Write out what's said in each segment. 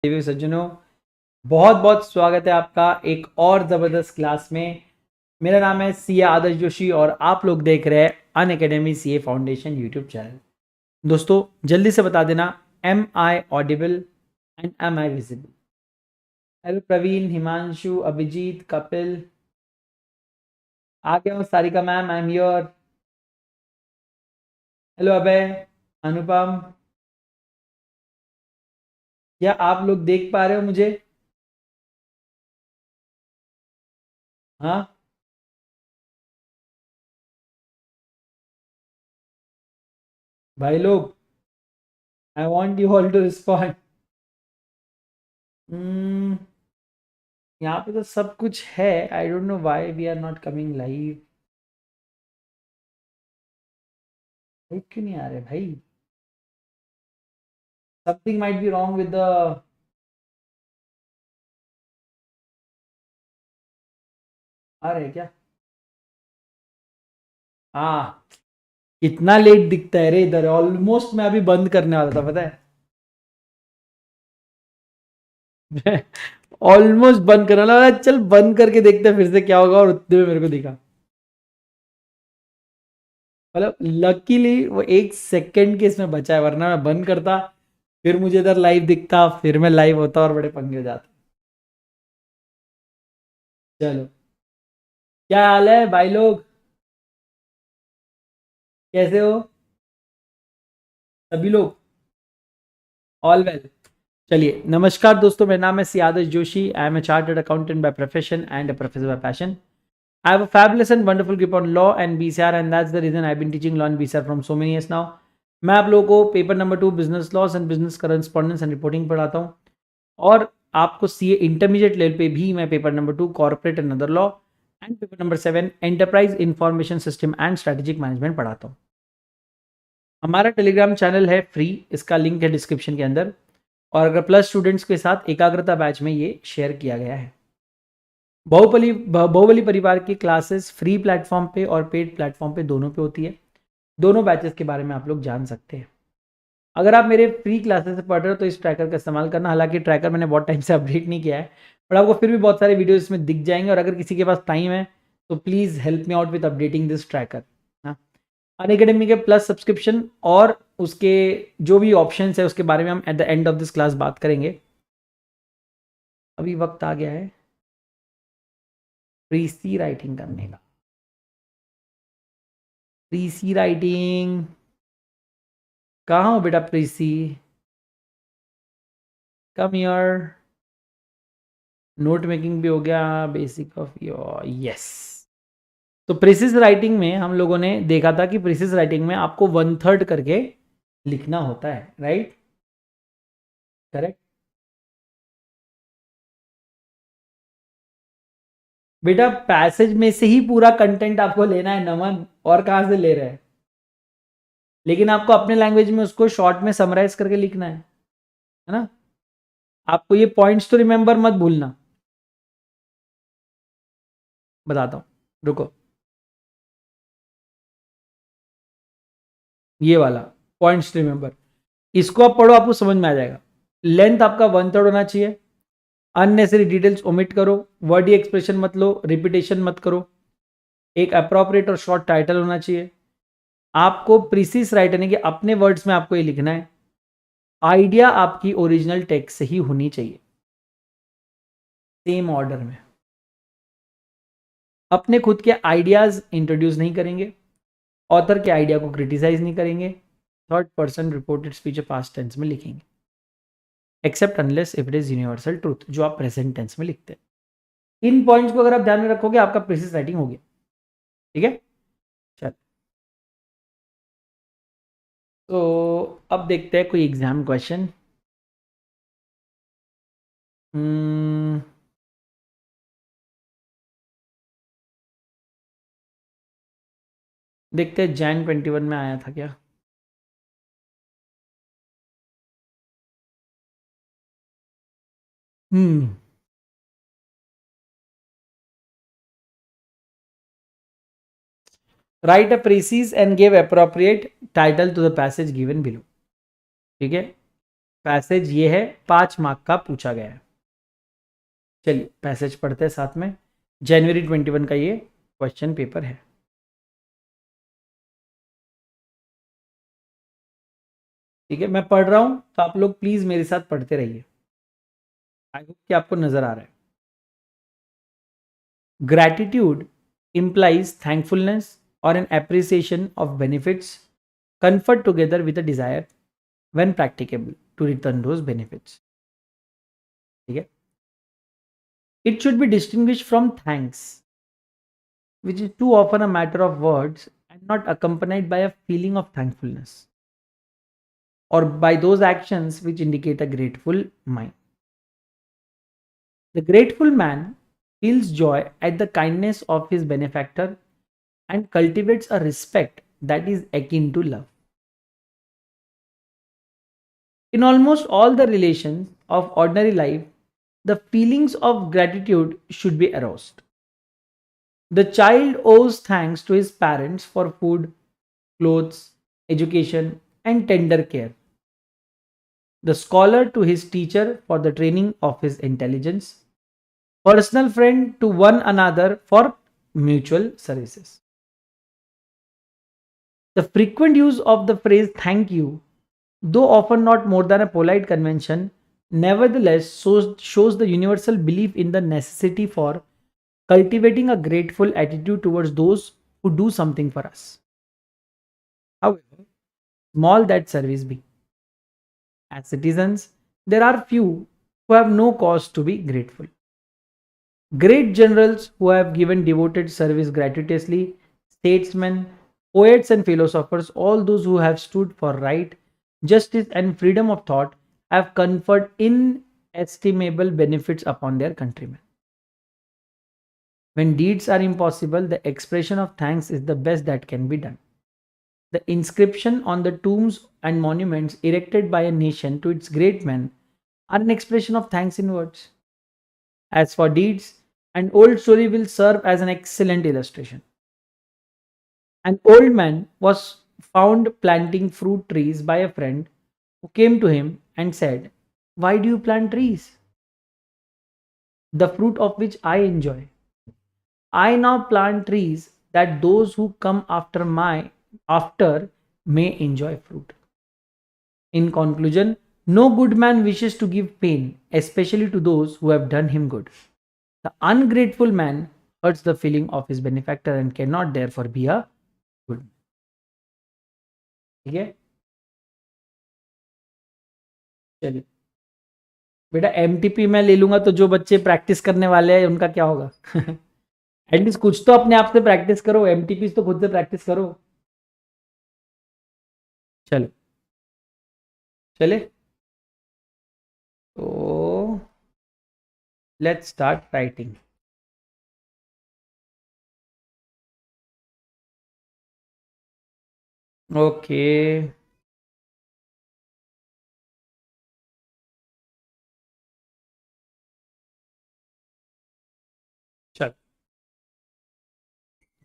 देवी सज्जनों, बहुत बहुत स्वागत है आपका एक और ज़बरदस्त क्लास में। मेरा नाम है सीए आदर्श जोशी और आप लोग देख रहे हैं Unacademy CA foundation YouTube channel. दोस्तों जल्दी से बता देना, am I audible and am I visible? Hello Praveen, Himanshu, Abhijeet, Kapil, आ गया हूँ। Sarika ma'am, I am your. Hello Abhay, Anupam, क्या आप लोग देख पा रहे हो मुझे? हाँ भाई लोग, I want you all to respond. यहाँ पे तो सब कुछ है। I don't know why we are not coming live. भाई क्यों नहीं आ रहे भाई? Something might be wrong with the. आ रहे हैं क्या? हाँ, कितना लेट दिखता है रे इधर। ऑलमोस्ट मैं अभी बंद करने वाला था, पता है। ऑलमोस्ट बंद करने वाला था। चल बंद करके देखते हैं फिर से क्या होगा, और उतने में मेरे को दिखा। मतलब लकीली वो एक सेकंड के इसमें बचा है, वरना मैं बंद करता, फिर मुझे इधर लाइव दिखता, फिर मैं लाइव होता और बड़े पंगे हो जाते। चलो, क्या हाल है भाई लोग? कैसे हो सभी लोग? All well. चलिए, नमस्कार दोस्तों, मेरा नाम है C Adarsh Joshi. I am a chartered accountant by profession and a professor by passion. I have a fabulous and wonderful grip on law and BCR, and that's the reason I've been teaching law and BCR from so many years now. मैं आप लोगों को paper number 2 business loss and business correspondence and reporting पढ़ाता हूँ, और आपको CA intermediate level पे भी मैं paper number 2 corporate and other law and paper number 7 enterprise information system and strategic management पढ़ाता हूँ। हमारा टेलीग्राम चैनल है फ्री, इसका लिंक है डिस्क्रिप्शन के अंदर, और अगर प्लस स्टूडेंट्स के साथ एकाग्रता बैच में ये शेयर किया गया है। बाहुबली परिवार की क्लासेस फ्री प्लेटफॉर्म पे और पेड प्लेटफॉर्म पे दोनों पे होती है। दोनों बैचेस के बारे में आप लोग जान सकते हैं। अगर आप मेरे फ्री क्लासेस से पढ़ रहे हो तो इस ट्रैकर का इस्तेमाल करना। हालांकि ट्रैकर मैंने बहुत टाइम से अपडेट नहीं किया है, पर आपको फिर भी बहुत सारे वीडियोस इसमें दिख जाएंगे, और अगर किसी के पास टाइम है तो please help me out with updating this tracker. हाँ, अनअकैडमी के प्लस सब्सक्रिप्शन और उसके जो भी ऑप्शंस है उसके बारे में हम at the end of this class बात करेंगे। अभी वक्त आ गया है प्रीसी राइटिंग करने का। प्रीसी राइटिंग कहाँ हो बेटा? प्रीसी, कम हियर। नोट मेकिंग भी हो गया, बेसिक ऑफ योर, यस। तो प्रीसिस राइटिंग में हम लोगों ने देखा था कि प्रीसिस राइटिंग में आपको 1/3 करके लिखना होता है, राइट? करेक्ट। बेटा पैसेज में से ही पूरा कंटेंट आपको लेना है नमन, और कहाँ से ले रहे हैं? लेकिन आपको अपने लैंग्वेज में उसको शॉर्ट में समराइज करके लिखना है ना? आपको ये पॉइंट्स तो रिमेंबर मत भूलना। बताता हूँ, रुको। ये वाला पॉइंट्स रिमेंबर, इसको आप पढ़ो, आपको समझ में आ जाएगा। लेंथ आपका 1/3 होना चाहिए। अननेसेसरी डिटेल्स ओमिट करो। वर्डी एक्सप्रेशन मत लो, रिपीटेशन मत करो। एक अप्रोप्रिएट और शॉर्ट टाइटल होना चाहिए। आपको प्रीसिस राइट यानी कि अपने वर्ड्स में आपको ये लिखना है। आइडिया आपकी ओरिजिनल टेक्स्ट से ही होनी चाहिए, सेम ऑर्डर में। अपने खुद के आइडियाज इंट्रोड्यूस नहीं करेंगे, ऑथर के आइडिया को क्रिटिसाइज नहीं करेंगे, third person reported speech past tense में लिखेंगे, except unless if it is universal truth, जो आप प्रेजेंट टेंस में लिखते हैं। इन पॉइंट्स को अगर आप ध्यान में रखोगे आपका प्रीसिस राइटिंग हो गया। ठीक है, चल। तो अब देखते हैं कोई एग्जाम क्वेश्चन। देखते हैं जैन 21 में आया था क्या। Write a precis and give appropriate title to the passage given below. ठीक है, पैसेज ये है, 5 मार्क का पूछा गया है। चलिए पैसेज पढ़ते हैं साथ में। जनवरी 21 का ये क्वेश्चन पेपर है। ठीक है, मैं पढ़ रहा हूं तो आप लोग प्लीज मेरे साथ पढ़ते रहिए। आई होप कि आपको नजर आ रहा है। Gratitude implies thankfulness or an appreciation of benefits conferred together with a desire when practicable to return those benefits. ठीक है, it should be distinguished from thanks, which is too often a matter of words and not accompanied by a feeling of thankfulness or by those actions which indicate a grateful mind. The grateful man feels joy at the kindness of his benefactor and cultivates a respect that is akin to love. In almost all the relations of ordinary life, the feelings of gratitude should be aroused. The child owes thanks to his parents for food, clothes, education, and tender care. The scholar to his teacher for the training of his intelligence. Personal friend to one another for mutual services. The frequent use of the phrase thank you, though often not more than a polite convention, nevertheless shows the universal belief in the necessity for cultivating a grateful attitude towards those who do something for us. However, small that service be. As citizens, there are few who have no cause to be grateful. Great generals who have given devoted service gratuitously, statesmen, poets, and philosophers, all those who have stood for right, justice, and freedom of thought, have conferred inestimable benefits upon their countrymen. When deeds are impossible, the expression of thanks is the best that can be done. The inscription on the tombs and monuments erected by a nation to its great men are an expression of thanks in words. As for deeds, an old story will serve as an excellent illustration. An old man was found planting fruit trees by a friend who came to him and said, "Why do you plant trees? The fruit of which I enjoy. I now plant trees that those who come after may enjoy fruit." In conclusion, no good man wishes to give pain, especially to those who have done him good. The ungrateful man hurts the feeling of his benefactor and cannot therefore be a good man. ठीक है, चलिए बेटा MTP मैं ले लूंगा तो जो बच्चे प्रैक्टिस करने वाले हैं उनका क्या होगा? एटलीस्ट कुछ तो अपने आप से प्रैक्टिस करो, एमटीपी तो खुद से प्रैक्टिस करो। चलो चले तो लेट्स स्टार्ट राइटिंग। ओके, चल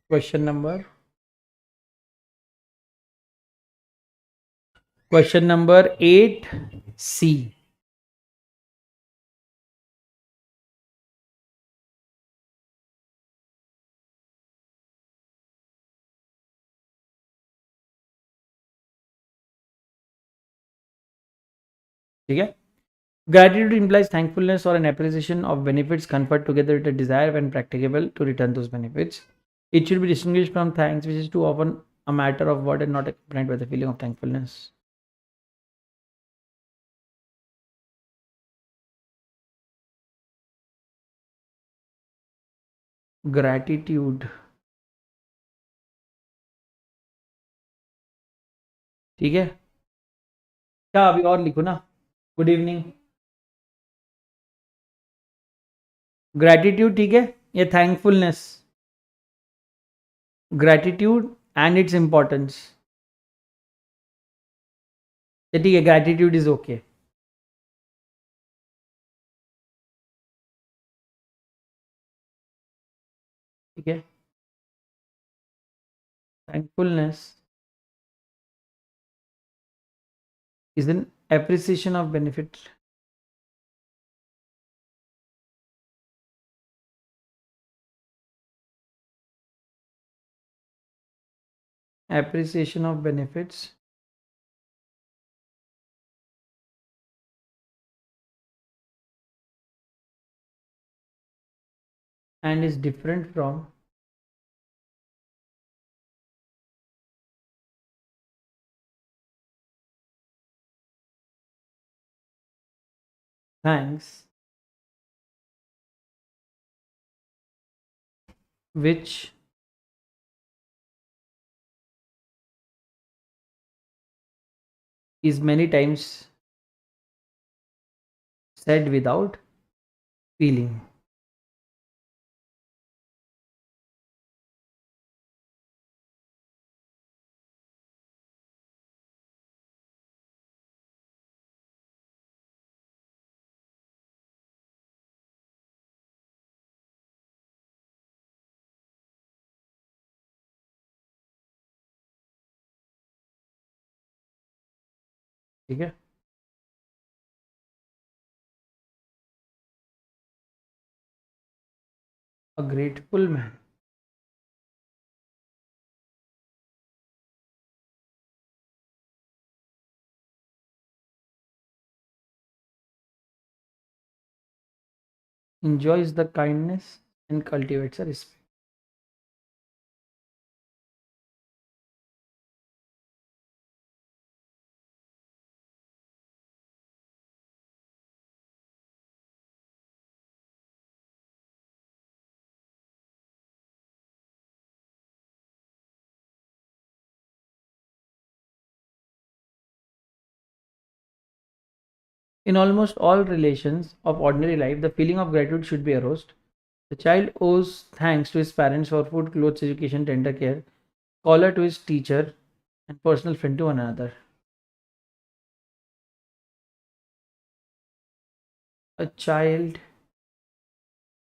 क्वेश्चन नंबर 8C। ठीक है, gratitude implies thankfulness or an appreciation of benefits conferred together with a desire when practicable to return those benefits. It should be distinguished from thanks, which is too often a matter of word and not accompanied by the feeling of thankfulness. Gratitude, ठीक है, क्या अभी और लिखो ना? Good evening. Gratitude, ठीक है, ये thankfulness, gratitude and its importance. ठीक है, ग्रैटिट्यूड इज ओके। ठीक है, thankfulness is an appreciation of benefit, appreciation of benefits, and is different from thanks, which is many times said without feeling. ठीक है? A grateful man enjoys the kindness and cultivates a respect. In almost all relations of ordinary life, the feeling of gratitude should be aroused. The child owes thanks to his parents for food, clothes, education, tender care, scholar to his teacher, and personal friend to one another. A child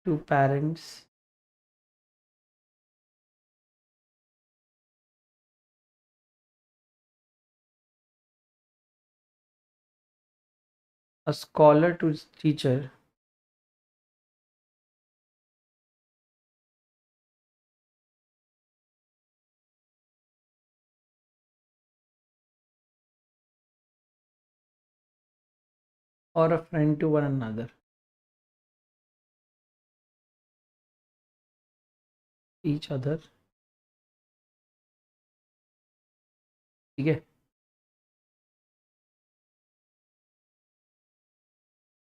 to parents, a scholar to his teacher, or a friend to one another. Each other. ठीक है?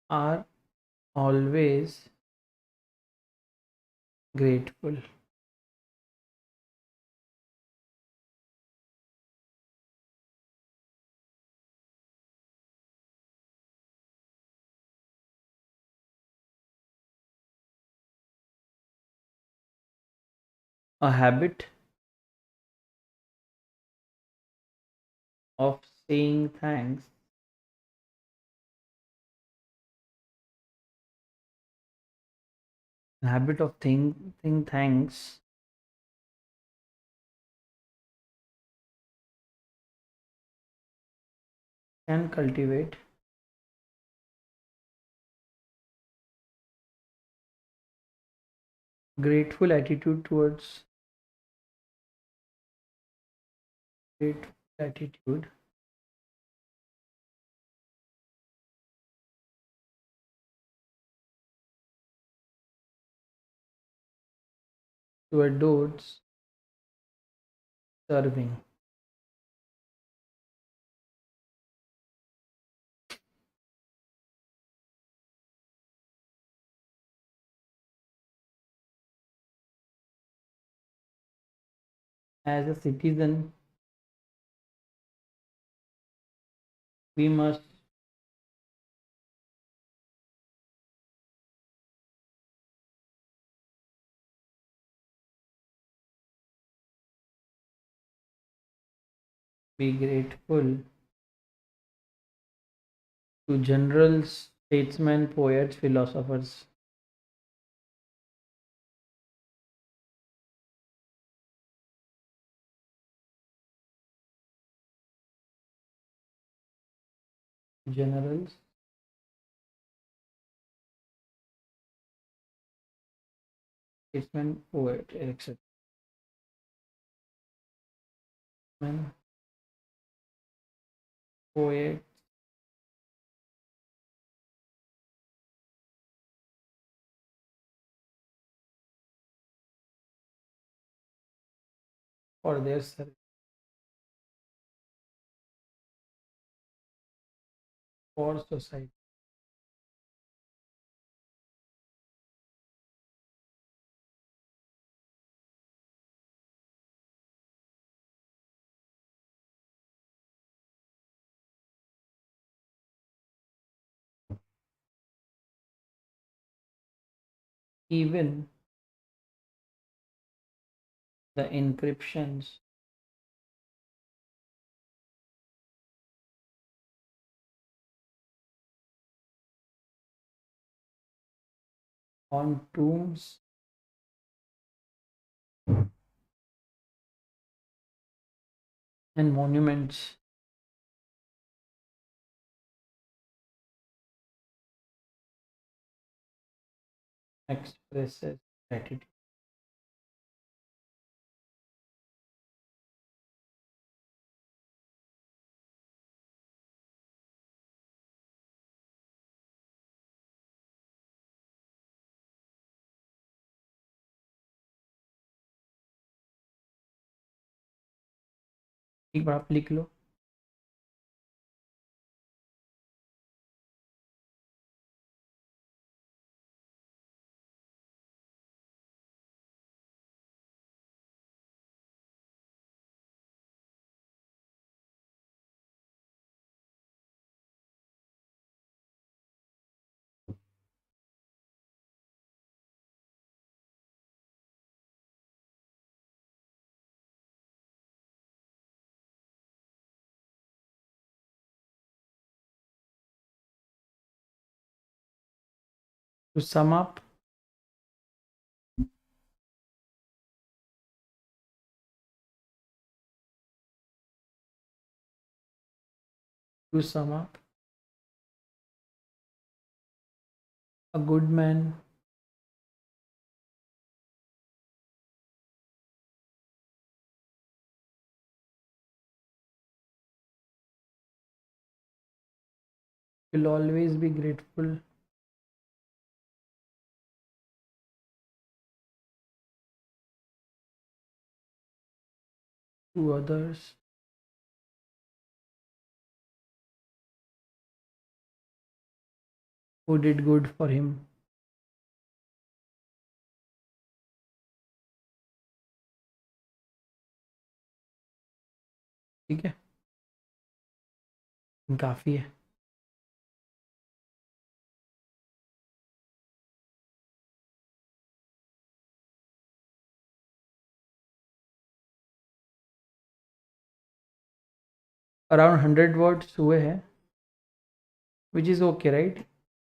Are always grateful. A habit of saying thanks, a habit of thinking thanks can cultivate grateful attitude grateful attitude towards serving. As a citizen, we must be grateful to generals, statesmen, poets, philosophers. General statement poet acceptment poet for their service for society. Even the encryptions on tombs and monuments expresses gratitude। एक बार आप लिख लो। To sum up, to sum up, a good man will always be grateful to others who did good for him। ठीक है, काफी है। Around 100 words हुए हैं, which is okay right.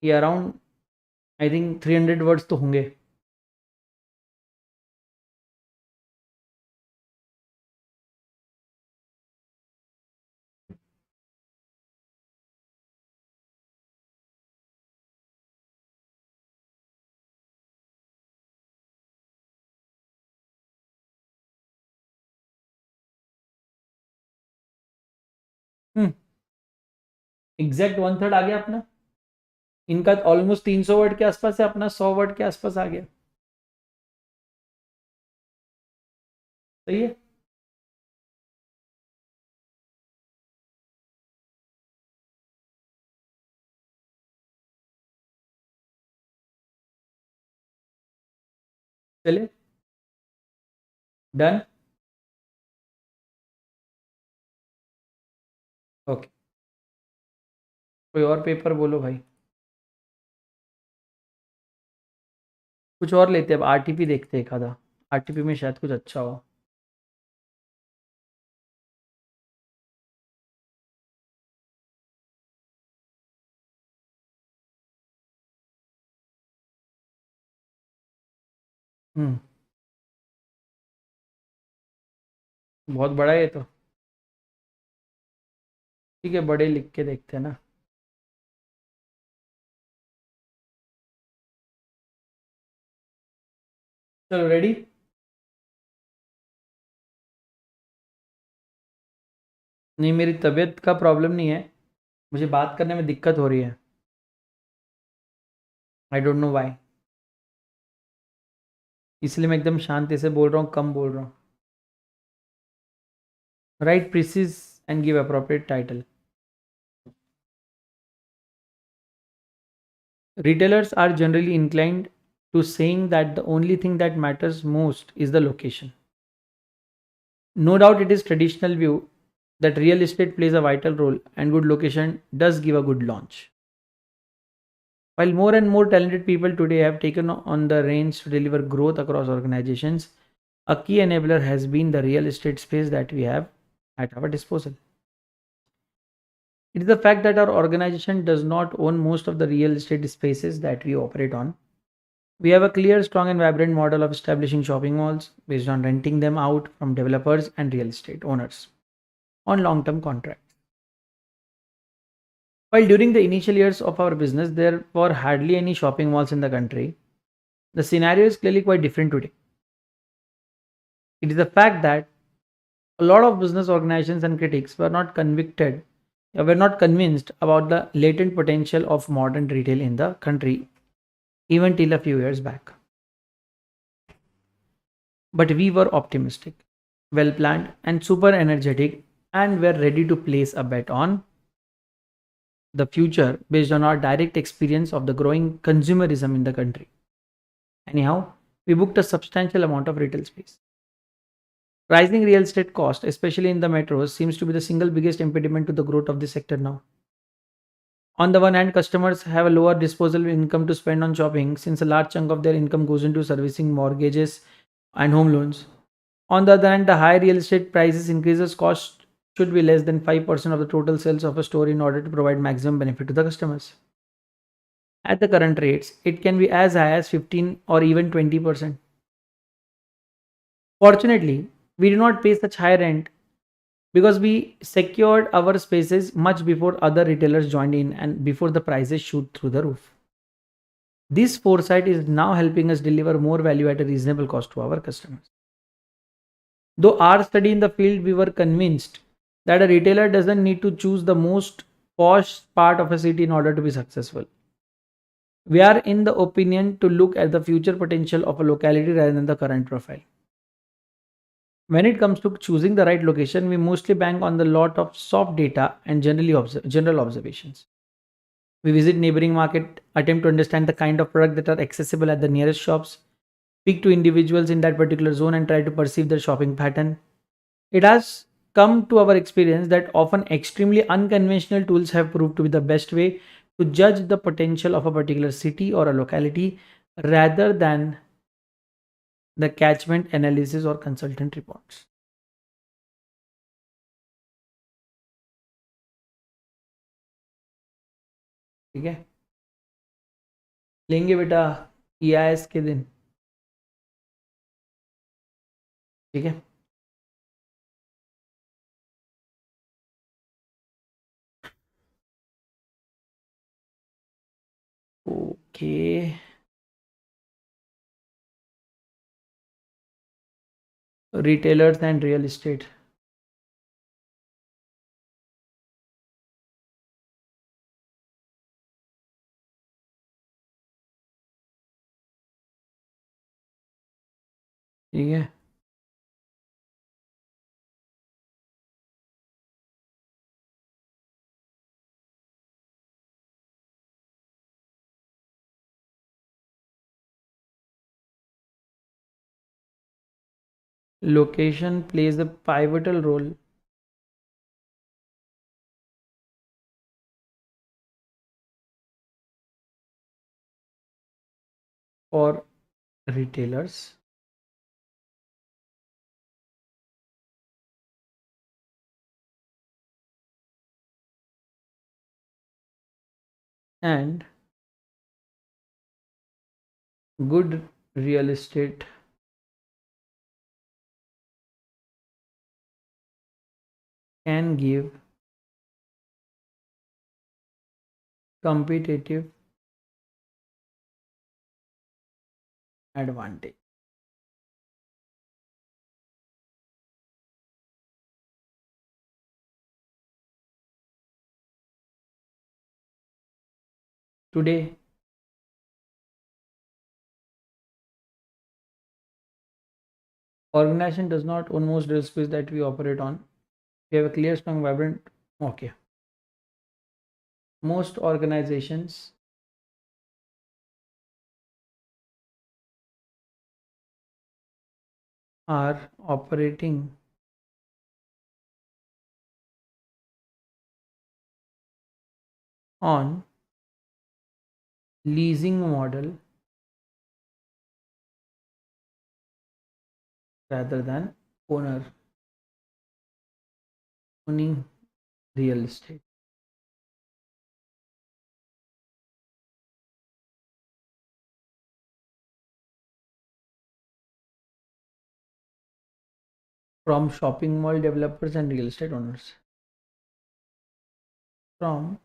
ये अराउंड आई थिंक 300 वर्ड्स तो होंगे। एग्जैक्ट 1/3 आ गया अपना। इनका ऑलमोस्ट 300 वर्ड के आसपास है, अपना 100 वर्ड के आसपास आ गया। सही है। चलिए, डन। ओके, कोई और पेपर बोलो भाई। कुछ और लेते हैं, अब आरटीपी देखते हैं एक आधा। आरटीपी में शायद कुछ अच्छा हो। हम्म, बहुत बड़ा है ये तो। ठीक है, बड़े लिख के देखते हैं ना। चलो रेडी। नहीं, मेरी तबीयत का प्रॉब्लम नहीं है, मुझे बात करने में दिक्कत हो रही है। आई डोंट नो व्हाई, इसलिए मैं एकदम शांति से बोल रहा हूँ, कम बोल रहा हूँ। Write precis and give appropriate title. Retailers are generally inclined to saying that the only thing that matters most is the location. No doubt it is traditional view that real estate plays a vital role and good location does give a good launch. While more and more talented people today have taken on the reins to deliver growth across organizations, a key enabler has been the real estate space that we have at our disposal. It is the fact that our organization does not own most of the real estate spaces that we operate on. We have a clear, strong, and vibrant model of establishing shopping malls based on renting them out from developers and real estate owners on long term contracts. While during the initial years of our business, there were hardly any shopping malls in the country, the scenario is clearly quite different today. It is the fact that a lot of business organizations and critics were not convinced about the latent potential of modern retail in the country, even till a few years back. But we were optimistic, well planned, and super energetic, and were ready to place a bet on the future based on our direct experience of the growing consumerism in the country. Anyhow, we booked a substantial amount of retail space. Rising real estate cost, especially in the metros, seems to be the single biggest impediment to the growth of this sector now. On the one hand, customers have a lower disposable income to spend on shopping since a large chunk of their income goes into servicing mortgages and home loans. On the other hand, the high real estate prices increases cost should be less than 5% of the total sales of a store in order to provide maximum benefit to the customers. At the current rates, it can be as high as 15 or even 20%. Fortunately, we do not pay such high rent because we secured our spaces much before other retailers joined in and before the prices shoot through the roof. This foresight is now helping us deliver more value at a reasonable cost to our customers. Though our study in the field, we were convinced that a retailer doesn't need to choose the most posh part of a city in order to be successful. We are in the opinion to look at the future potential of a locality rather than the current profile. When it comes to choosing the right location, we mostly bank on the lot of soft data and general observations. We visit neighboring market, attempt to understand the kind of product that are accessible at the nearest shops, speak to individuals in that particular zone and try to perceive their shopping pattern. It has come to our experience that often extremely unconventional tools have proved to be the best way to judge the potential of a particular city or a locality rather than the catchment analysis or consultant reports. ठीक है, लेंगे बेटा EIS के दिन। ठीक है, okay. Retailers and real estate. ठीक है, location plays a pivotal role for retailers and good real estate can give competitive advantage. Today, organization does not own most real space that we operate on. We have a clear, strong, vibrant. Okay. Most organizations are operating on leasing model rather than owner owning real estate. From shopping mall developers and real estate owners. From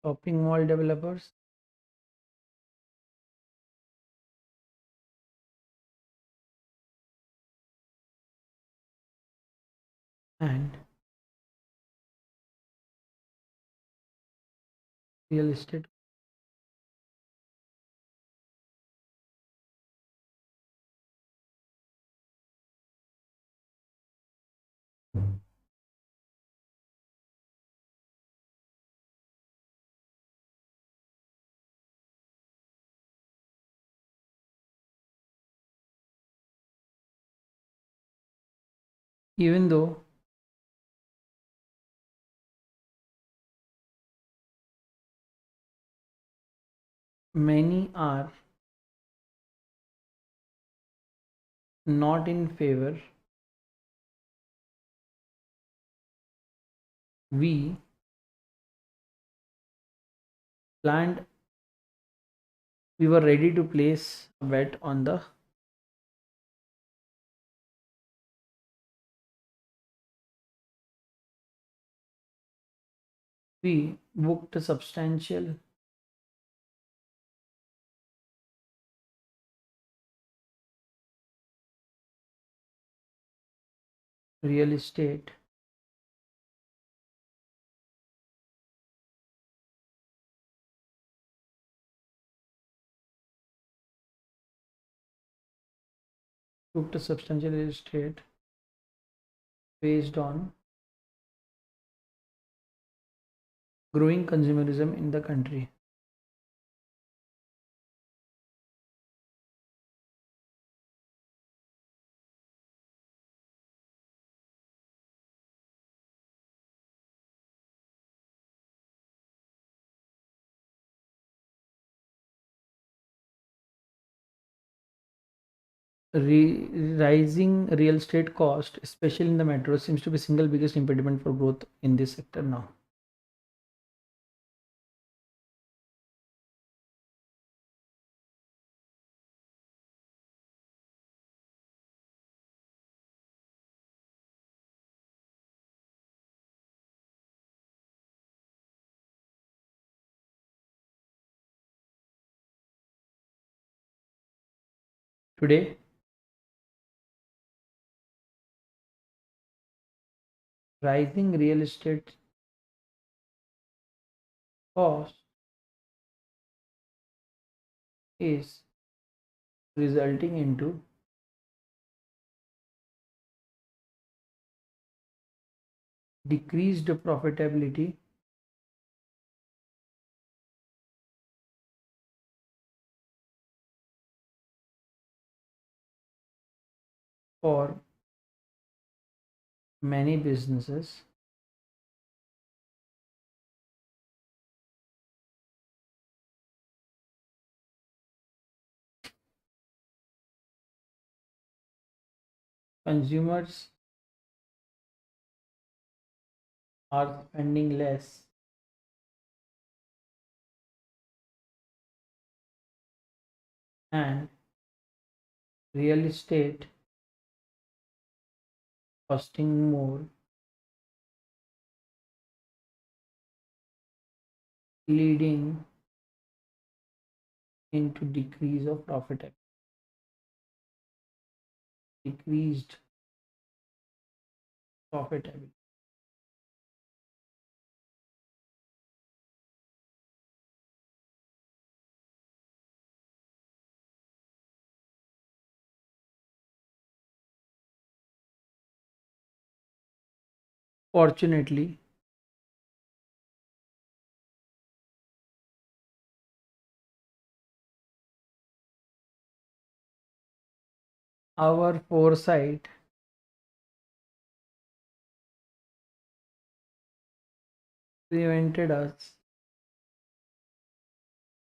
shopping mall developers and real estate. Even though many are not in favor, we planned, we were ready to place a bet on the we booked a substantial real estate booked a substantial real estate based on growing consumerism in the country. Rising real estate cost, especially in the metro, seems to be single biggest impediment for growth in this sector now. Today, rising real estate cost is resulting into decreased profitability for many businesses. Consumers are spending less and real estate costing more, leading into decrease of profitability. Decreased profitability. Fortunately, our foresight prevented us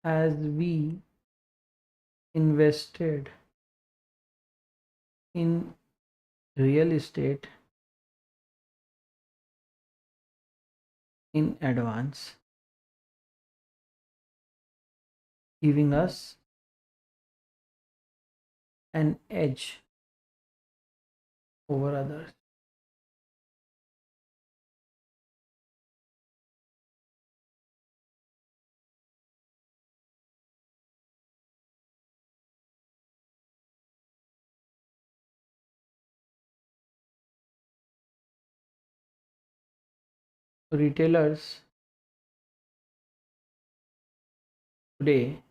as we invested in real estate in advance, giving us an edge over others. Retailers today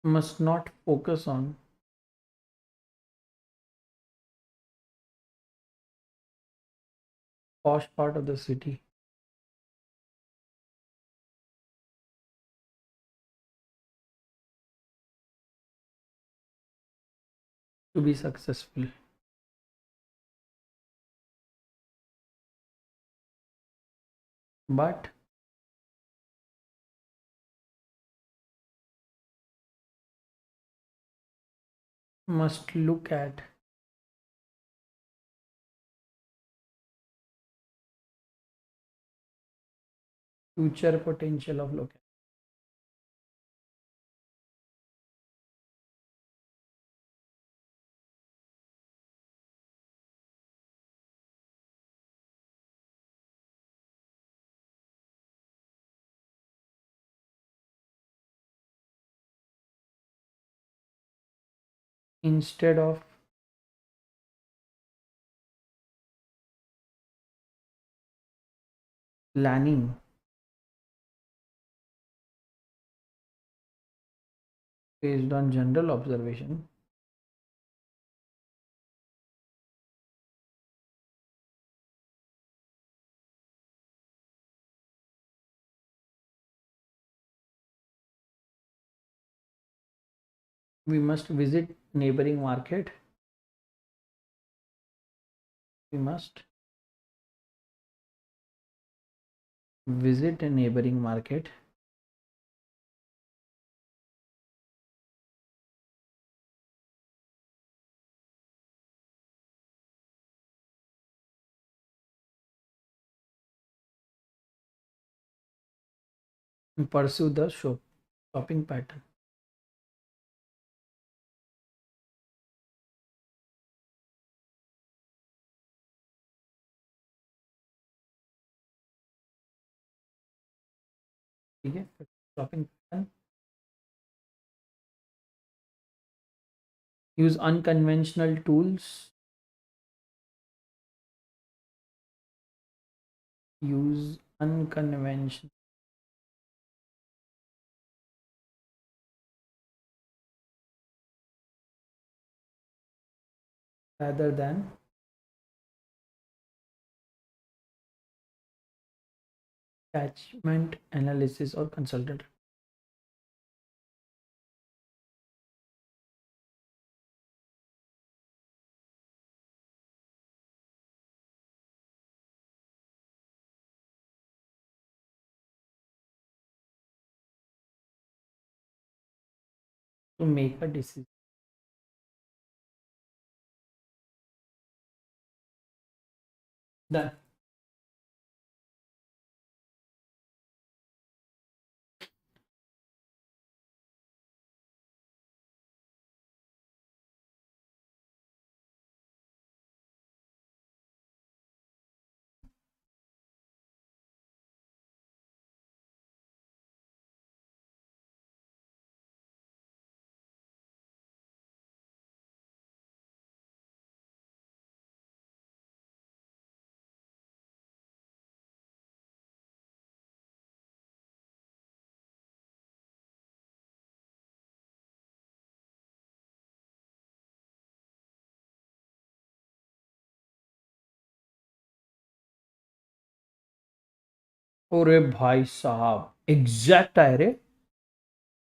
must not focus on posh part of the city to be successful, but must look at future potential of local. Instead of planning based on general observation, we must visit neighboring market. We must visit a neighboring market and pursue the shopping pattern. ठीक है, shopping pattern. Use unconventional tools. Use unconventional rather than catchment analysis or consultant. To make a decision. Done. अरे भाई साहब exact आए रे,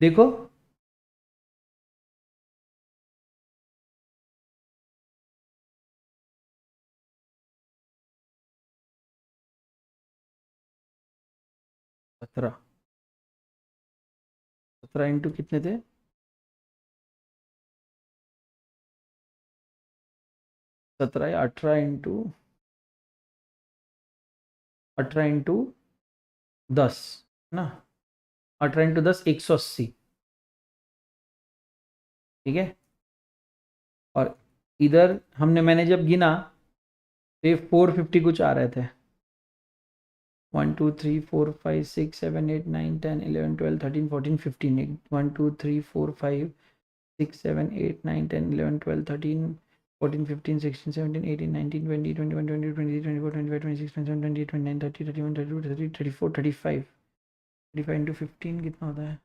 देखो। सत्रह, 17 into कितने थे? 17 या 18 इंटू, 18 इंटू 10 ना, 18 इंटू 10 180, ठीक है। और इधर हमने, मैंने जब गिना तो ये 450 कुछ आ रहे थे। 1 2 3 4 5 6 7 8 9 10 11 12 13 14 15, 1 2 3 4 5 6 7 8 9 10 11 12 13 14 15 16 17 18 19 20 21 22 23 24 25 35 into 15 कितना होता है?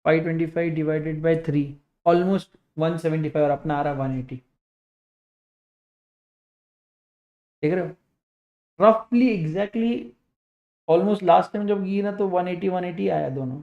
525 डिवाइडेड बाय 3, ऑलमोस्ट 175, और अपना आ रहा 180। देख रहे हो, रफली एग्जैक्टली ऑलमोस्ट। लास्ट टाइम जब गई ना तो 180 180 आया दोनों।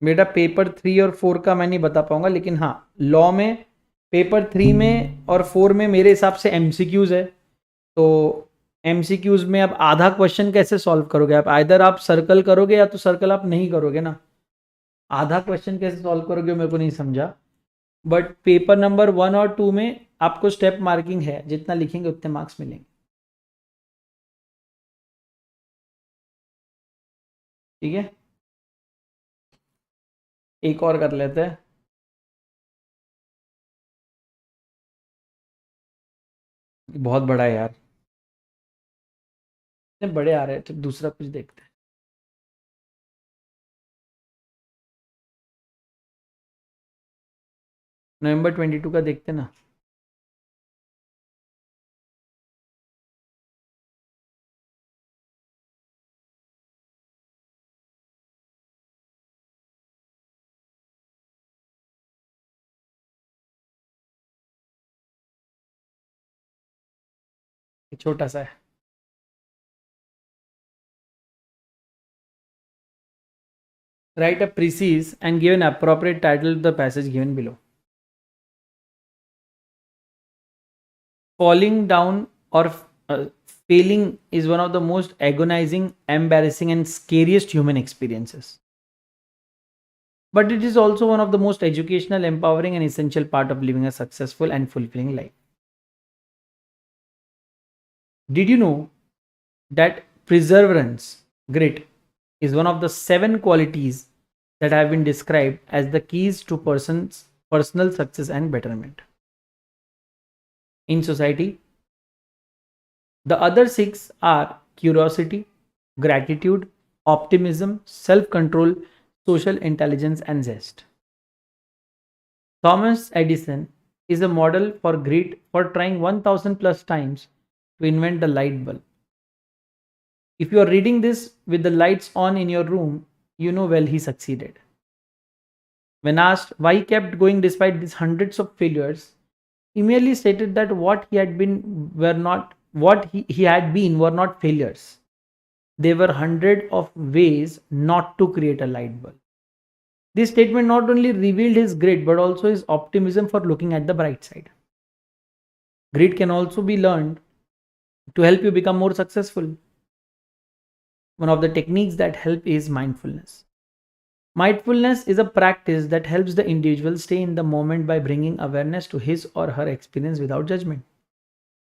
बेटा पेपर 3 और 4 का मैं नहीं बता पाऊंगा, लेकिन हाँ लॉ में पेपर 3 में और 4 में मेरे हिसाब से एमसीक्यूज है। तो एमसीक्यूज में अब आधा क्वेश्चन कैसे सॉल्व करोगे आप? आइदर आप सर्कल करोगे या तो सर्कल आप नहीं करोगे ना। आधा क्वेश्चन कैसे सॉल्व करोगे मेरे को नहीं समझा। बट पेपर नंबर 1 और 2 में आपको स्टेप मार्किंग है, जितना लिखेंगे उतने मार्क्स मिलेंगे, ठीक है। एक और कर लेते हैं। बहुत बड़ा है यार, इतने बड़े आ रहे हैं, तो दूसरा कुछ देखते हैं। नवंबर 22 का देखते हैं ना। ये छोटा सा है। Write a precise and give an appropriate title to the passage given below. Falling down or failing is one of the most agonizing, embarrassing, and scariest human experiences. But it is also one of the most educational, empowering, and essential part of living a successful and fulfilling life. Did you know that perseverance, grit, is one of the 7 qualities that have been described as the keys to person's personal success and betterment? In society, the other 6 are curiosity, gratitude, optimism, self control, social intelligence, and zest. Thomas Edison is a model for grit for trying 1000 plus times to invent the light bulb. If you are reading this with the lights on in your room, you know well he succeeded. When asked why he kept going despite these hundreds of failures, he merely stated that what he had been were not failures. There were hundreds of ways not to create a light bulb. This statement not only revealed his grit but also his optimism for looking at the bright side. Grit can also be learned to help you become more successful. One of the techniques that help is mindfulness. Mindfulness is a practice that helps the individual stay in the moment by bringing awareness to his or her experience without judgment.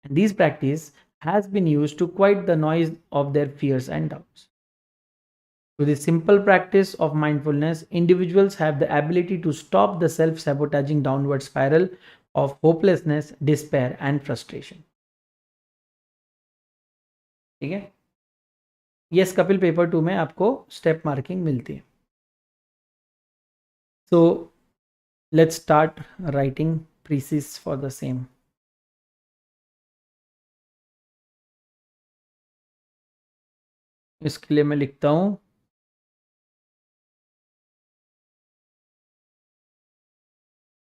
And this practice has been used to quiet the noise of their fears and doubts. Through this simple practice of mindfulness, individuals have the ability to stop the self sabotaging downward spiral of hopelessness, despair, and frustration. ठीक है, yes Kapil, paper 2 में आपको step marking मिलती है. So let's start writing precise for the same. इसके लिए मैं लिखता हूँ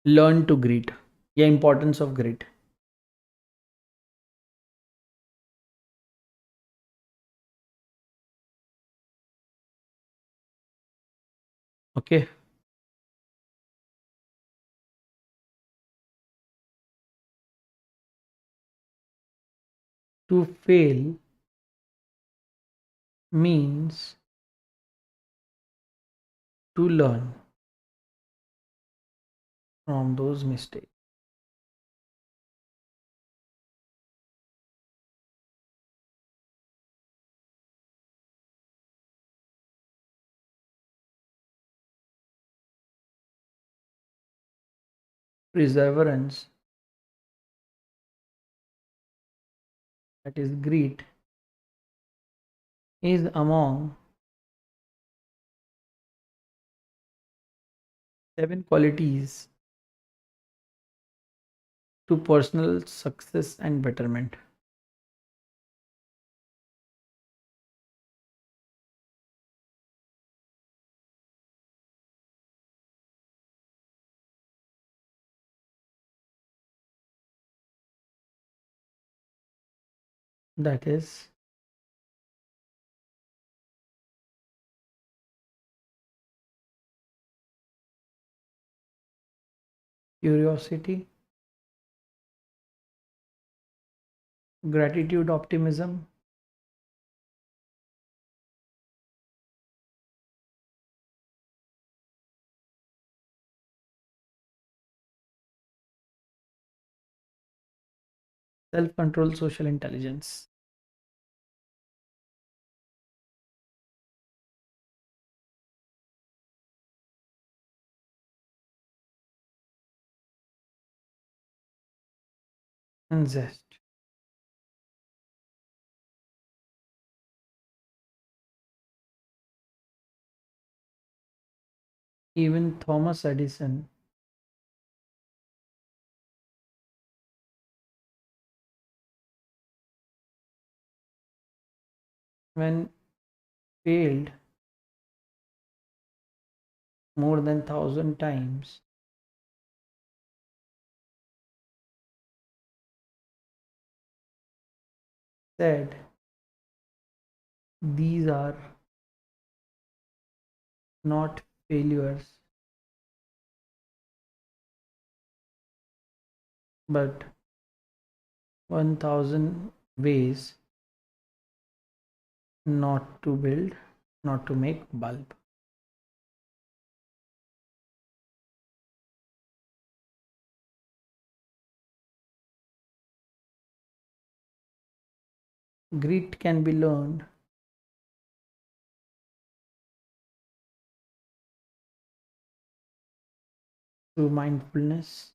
लर्न टू ग्रीट या importance of greet. Okay, to fail means to learn from those mistakes. Perseverance, that is grit, is among 7 qualities to personal success and betterment. That is curiosity, gratitude, optimism, self control, social intelligence. And zest. Even Thomas Edison, when failed more than 1,000 times, said, these are not failures, but 1,000 ways not to build, not to make bulb. Grit can be learned through mindfulness,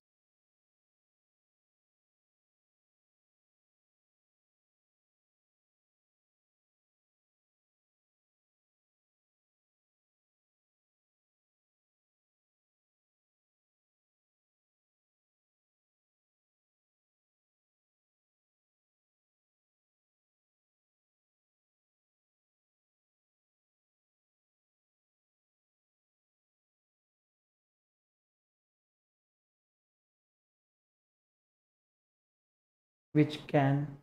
which can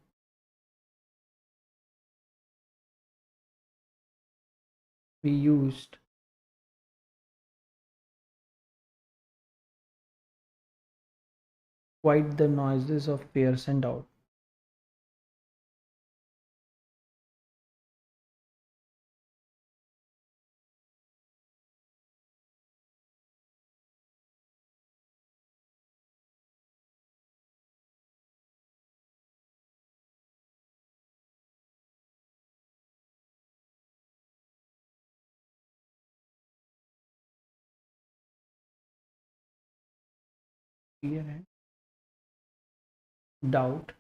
be used quiet the noises of fears and doubt. Fear and doubt,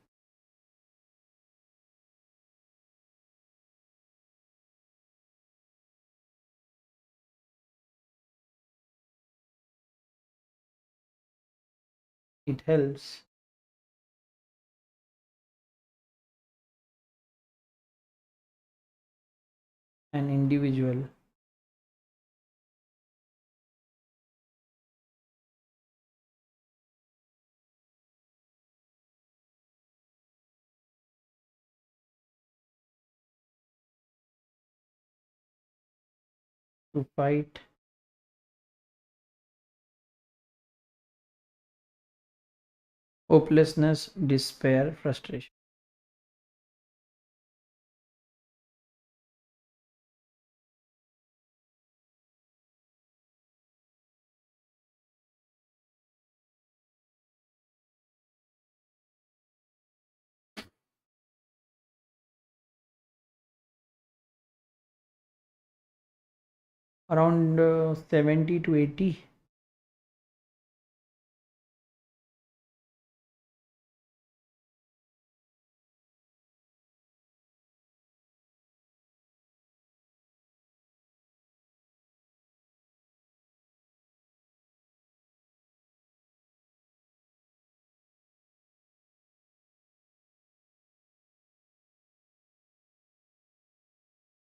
it helps an individual to fight hopelessness, despair, frustration. Around 70 to 80.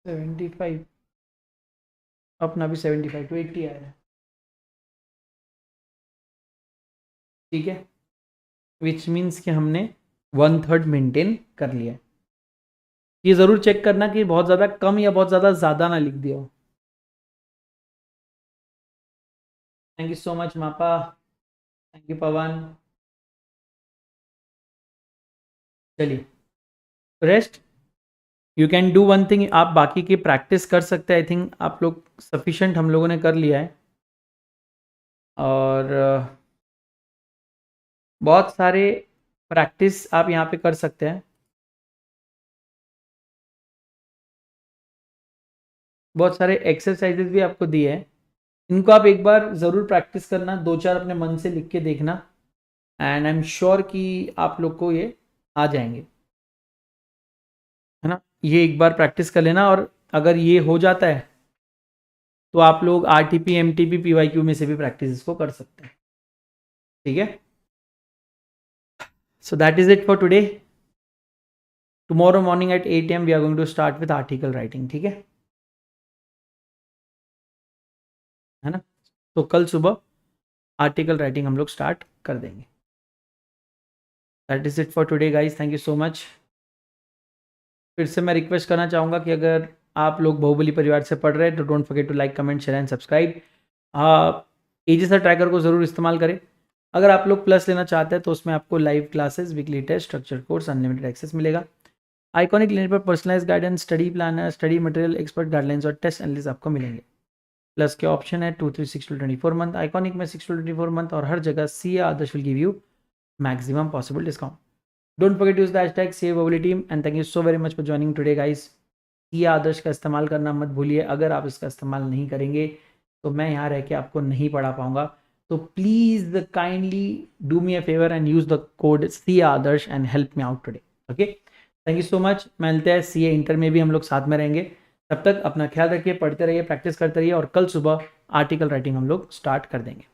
Seventy five, अपना भी 75 to 80 आया है, ठीक है, which means कि हमने 1/3 maintain कर लिया है। ये ज़रूर चेक करना कि बहुत ज़्यादा कम या बहुत ज़्यादा ना लिख दिया हो। थैंक यू सो मच मापा, थैंक यू पवन। चलिए, rest you can do one thing, आप बाकी की प्रैक्टिस कर सकते हैं। आई थिंक आप लोग सफिशेंट हम लोगों ने कर लिया है, और बहुत सारे प्रैक्टिस आप यहाँ पे कर सकते हैं। बहुत सारे एक्सरसाइजेस भी आपको दिए हैं, इनको आप एक बार ज़रूर प्रैक्टिस करना, 2-4 अपने मन से लिख के देखना, एंड आई एम श्योर कि आप लोग को ये आ जाएंगे, है ना। ये एक बार प्रैक्टिस कर लेना, और अगर ये हो जाता है तो आप लोग RTP, MTP, PYQ में से भी प्रैक्टिस इसको कर सकते हैं, ठीक है। So that is it for today. Tomorrow morning at 8 AM we are going to start with article writing, ठीक है ना। तो कल सुबह आर्टिकल राइटिंग हम लोग स्टार्ट कर देंगे। That is it for today guys, thank you so much. फिर से मैं रिक्वेस्ट करना चाहूँगा कि अगर आप लोग बाहुबली परिवार से पढ़ रहे हैं तो don't forget to like, comment, share and subscribe. एजीसर ट्रैकर को ज़रूर इस्तेमाल करें। अगर आप लोग प्लस लेना चाहते हैं तो उसमें आपको live classes, weekly test, structure course, unlimited access मिलेगा। आइकॉनिक लेने पर personalise guidance, study planner, study material, expert guidelines और टेस्ट एनालिसिस आपको मिलेंगे। प्लस के ऑप्शन है 2, 3, 6 to 24 मंथ, आइकॉनिक में 6 to 24 मंथ, और हर जगह CA Adarsh will give you maximum possible discount. Don't forget to use the hashtag CA Bubbly team and thank you so very much for joining today guys। CA आदर्श का इस्तेमाल करना मत भूलिए। अगर आप इसका इस्तेमाल नहीं करेंगे तो मैं यहाँ रह के आपको नहीं पढ़ा पाऊंगा, तो please kindly do me a favour and use the code CA Adarsh and help me out today. Okay, thank you so much. मिलते हैं CA इंटर में भी हम लोग साथ में रहेंगे। तब तक अपना ख्याल रखिए, पढ़ते रहिए, प्रैक्टिस करते रहिए, और कल सुबह आर्टिकल राइटिंग हम लोग स्टार्ट कर देंगे।